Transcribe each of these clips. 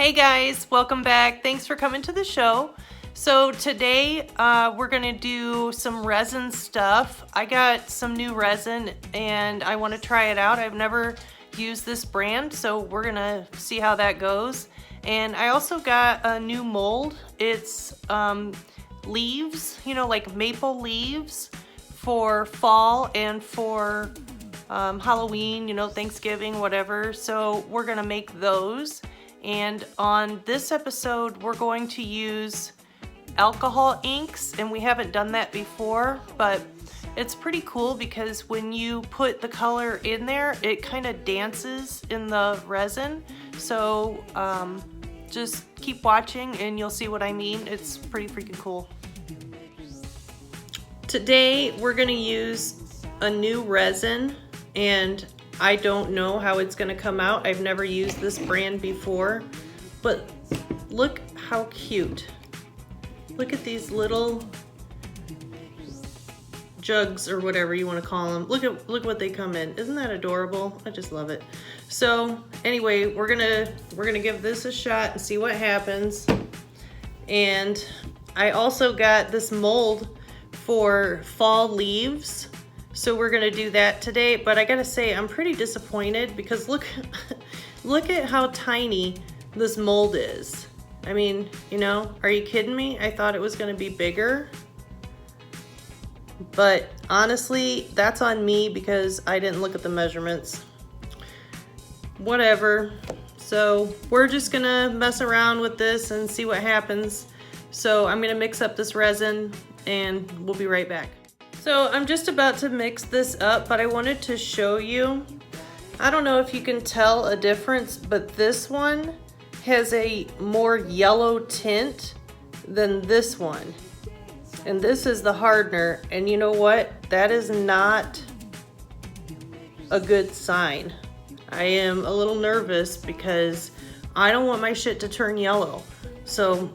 Hey guys, welcome back. Thanks for coming to the show. So today we're gonna do some resin stuff. I got some new resin and I want to try it out. I've never used this brand, so we're gonna see how that goes. And I also got a new mold. It's leaves, like maple leaves for fall and for Halloween, Thanksgiving, whatever. So we're gonna make those. And on this episode, we're going to use alcohol inks, and we haven't done that before, but it's pretty cool because when you put the color in there, it kind of dances in the resin. So just keep watching and you'll see what I mean. It's pretty freaking cool. Today, we're gonna use a new resin, and I don't know how it's gonna come out. I've never used this brand before, but look how cute. Look at these little jugs or whatever you wanna call them. Look what they come in. Isn't that adorable? I just love it. So anyway, we're gonna give this a shot and see what happens. And I also got this mold for fall leaves. So we're gonna do that today, but I gotta say I'm pretty disappointed because look at how tiny this mold is. I mean, are you kidding me? I thought it was gonna be bigger, but honestly, that's on me because I didn't look at the measurements. Whatever. So we're just gonna mess around with this and see what happens. So I'm gonna mix up this resin and we'll be right back. So I'm just about to mix this up, but I wanted to show you. I don't know if you can tell a difference, but this one has a more yellow tint than this one. And this is the hardener, and you know what? That is not a good sign. I am a little nervous because I don't want my shit to turn yellow. So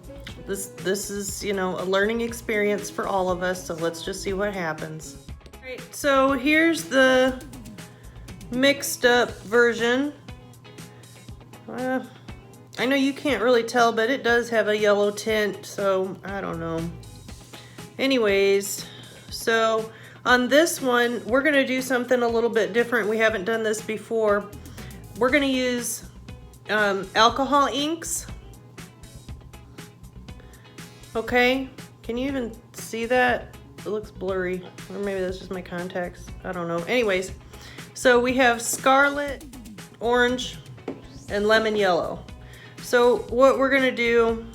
this is, a learning experience for all of us, so let's just see what happens. All right, so here's the mixed up version. I know you can't really tell, but it does have a yellow tint, so I don't know. Anyways, so on this one, we're gonna do something a little bit different. We haven't done this before. We're gonna use alcohol inks. Okay, can you even see that? It looks blurry, or maybe that's just my contacts. I don't know. Anyways, so we have scarlet, orange, and lemon yellow. So what we're gonna do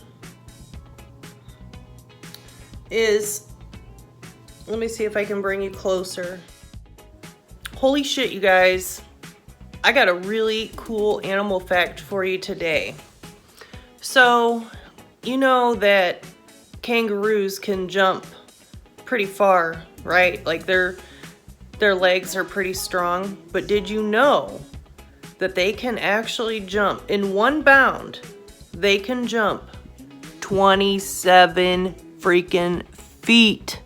is, let me see if I can bring you closer. Holy shit, you guys. I got a really cool animal fact for you today. So, you know that kangaroos can jump pretty far, right? Like their legs are pretty strong. But did you know that they can actually jump in one bound? They can jump 27 freaking feet.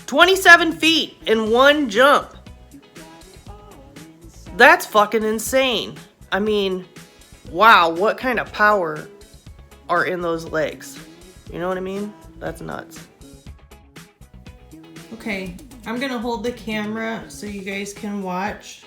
27 feet in one jump. That's fucking insane. I mean, wow, what kind of power are in those legs? You know what I mean? That's nuts. Okay, I'm gonna hold the camera so you guys can watch.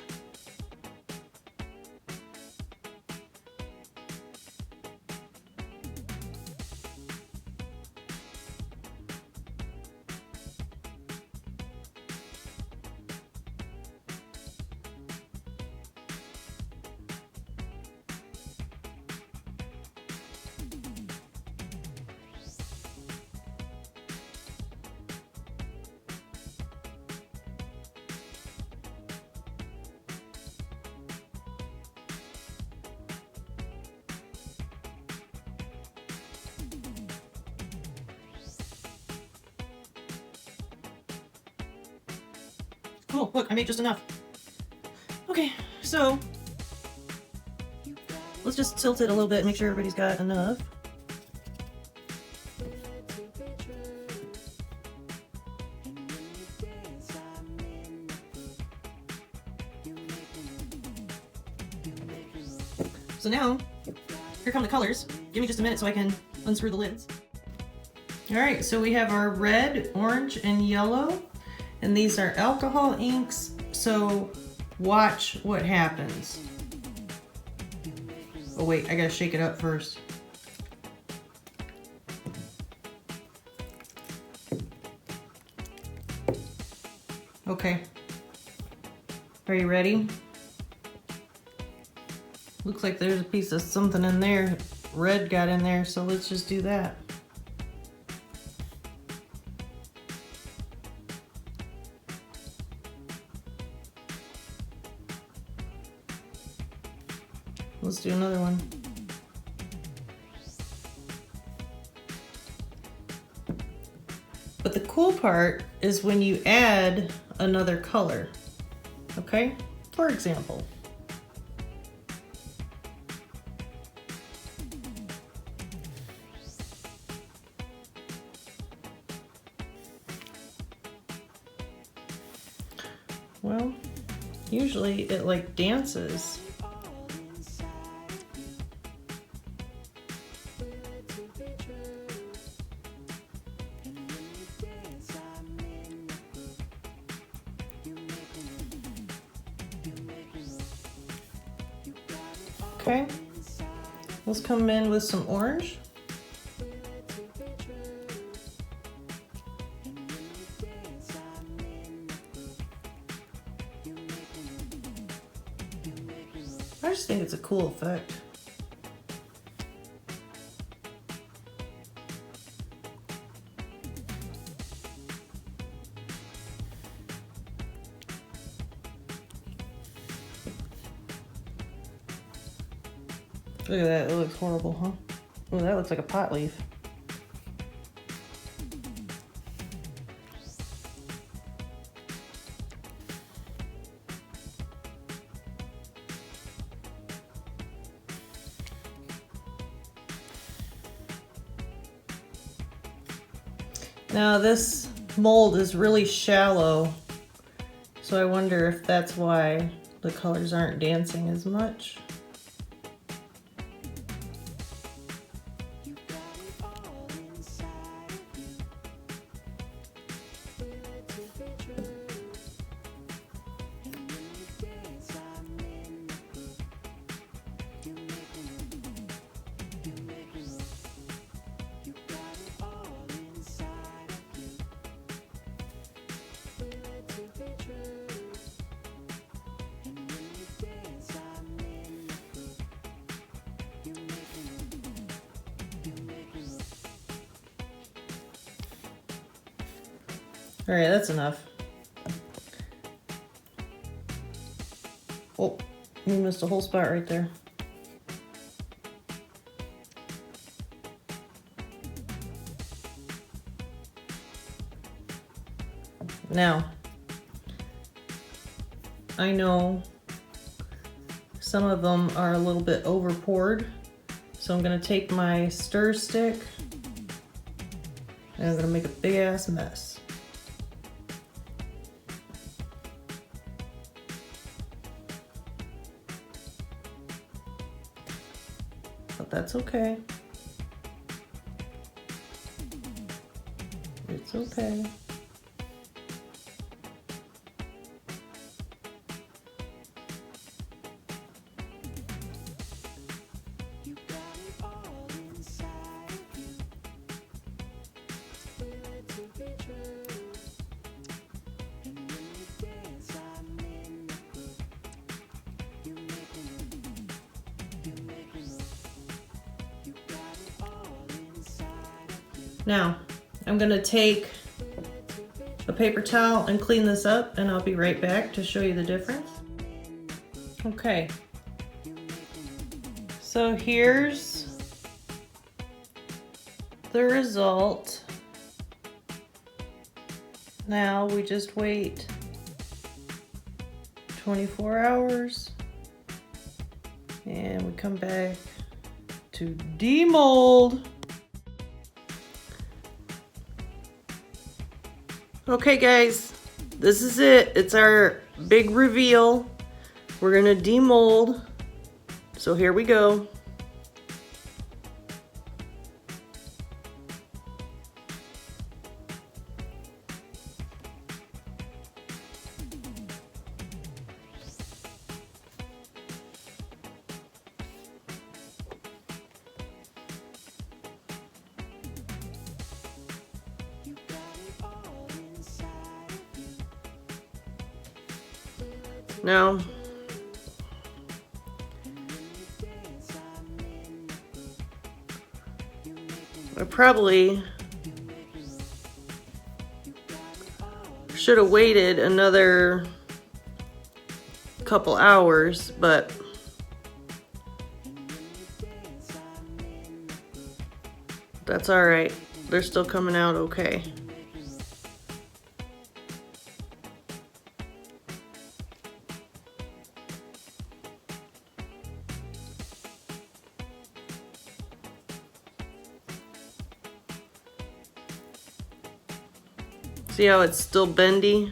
Oh, look, I made just enough. Okay, so let's just tilt it a little bit and make sure everybody's got enough. So now here come the colors. Give me just a minute so I can unscrew the lids. All right, so we have our red, orange, and yellow, and these are alcohol inks, so watch what happens. Oh wait, I gotta shake it up first. Okay, are you ready? Looks like there's a piece of something in there. Red got in there, so let's just do that. Let's do another one. But the cool part is when you add another color, okay? For example, well, usually it like dances. Okay, let's come in with some orange. I just think it's a cool effect. Look at that, it looks horrible, huh? Oh, that looks like a pot leaf. Now this mold is really shallow, so I wonder if that's why the colors aren't dancing as much. All right, that's enough. Oh, you missed a whole spot right there. Now, I know some of them are a little bit over poured, so I'm gonna take my stir stick and I'm gonna make a big ass mess. But that's okay. It's okay. Now, I'm gonna take a paper towel and clean this up, and I'll be right back to show you the difference. Okay, so here's the result. Now we just wait 24 hours and we come back to demold. Okay guys, this is it. It's our big reveal. We're gonna demold. So here we go. Now, I probably should have waited another couple hours, but that's all right. They're still coming out okay. See how it's still bendy?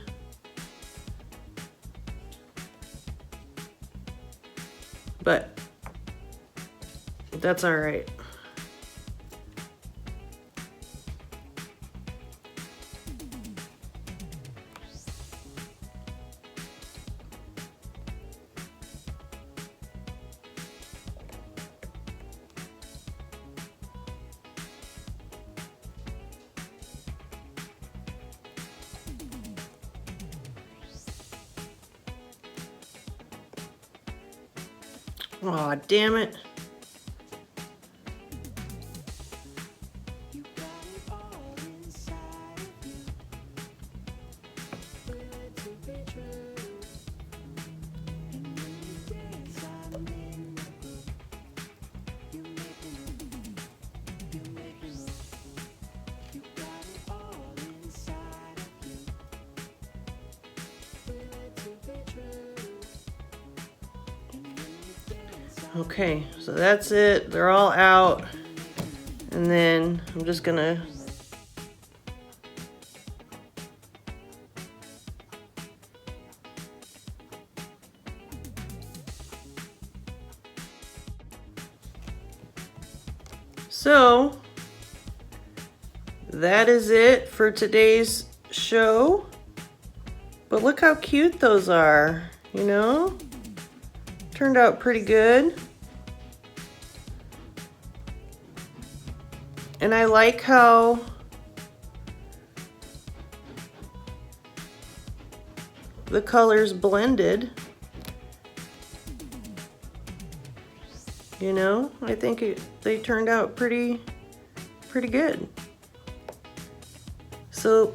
But that's all right. Aw, damn it. Okay, so that's it. They're all out. And then I'm just gonna so that is it for today's show. But look how cute those are, you know? Turned out pretty good. And I like how the colors blended. You know, I think they turned out pretty good. So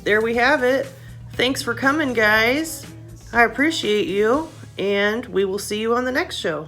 there we have it. Thanks for coming, guys. I appreciate you, and we will see you on the next show.